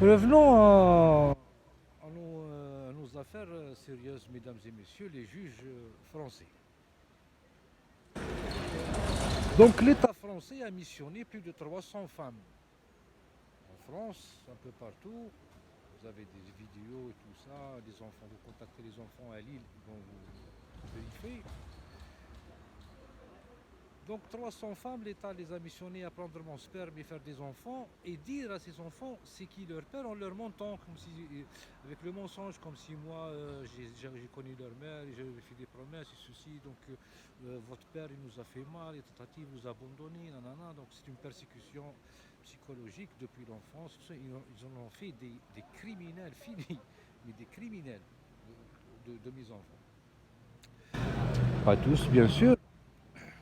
Revenons à nos affaires sérieuses, mesdames et messieurs, les juges français. Donc l'État français a missionné plus de 300 femmes en France, un peu partout. Vous avez des vidéos et tout ça, des enfants, vous contactez les enfants à Lille, ils vont vous vérifier. Donc 300 femmes, l'État les a missionnées à prendre mon sperme et faire des enfants et dire à ces enfants c'est qui leur père en leur mentant comme si, avec le mensonge, comme si moi j'ai connu leur mère et j'avais fait des promesses et ceci, donc votre père il nous a fait mal, et tentative nous a abandonnés, nanana, donc c'est une persécution psychologique depuis l'enfance, ils en ont fait des criminels finis, mais des criminels de mes enfants. Pas tous bien sûr,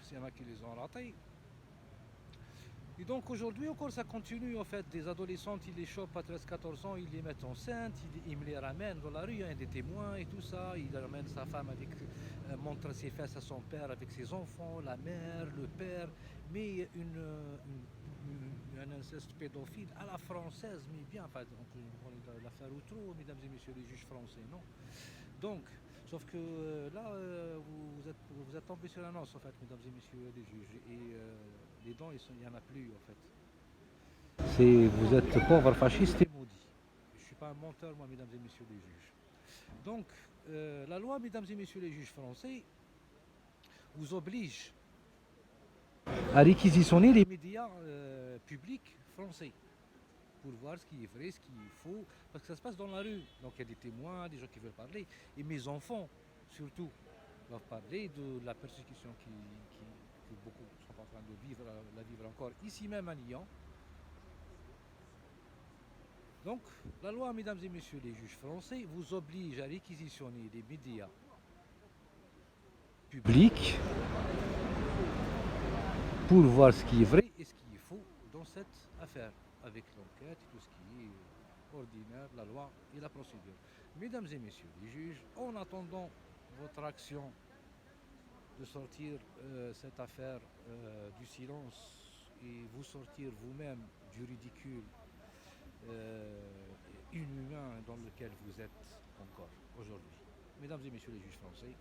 s'il y en a qui les ont ratés. Et donc aujourd'hui encore ça continue en fait, des adolescentes ils les chopent à 13-14 ans, ils les mettent enceintes, ils me les ramènent dans la rue, il y a des témoins et tout ça, ils ramènent sa femme avec, montre ses fesses à son père avec ses enfants, la mère, le père, mais un inceste pédophile à la française, mais bien, enfin on est l'affaire Outreau, mesdames et messieurs les juges français, non? Donc, sauf que là, vous êtes tombé sur l'annonce, en fait, mesdames et messieurs les juges, et les dents, il n'y en a plus, en fait. Vous êtes pauvres, fascistes et maudits. Je ne suis pas un menteur, moi, mesdames et messieurs les juges. Donc, la loi, mesdames et messieurs les juges français, vous oblige à réquisitionner les médias publics français pour voir ce qui est vrai, ce qui est faux, parce que ça se passe dans la rue. Donc il y a des témoins, des gens qui veulent parler, et mes enfants, surtout, doivent parler de la persécution que beaucoup sont en train de vivre, la vivre encore ici même à Lyon. Donc la loi, mesdames et messieurs les juges français, vous oblige à réquisitionner les médias publics pour voir ce qui est vrai et ce qui est faux dans cette affaire, avec l'enquête et tout ce qui est ordinaire, la loi et la procédure. Mesdames et messieurs les juges, en attendant votre action de sortir cette affaire du silence et vous sortir vous-même du ridicule inhumain dans lequel vous êtes encore aujourd'hui. Mesdames et messieurs les juges français,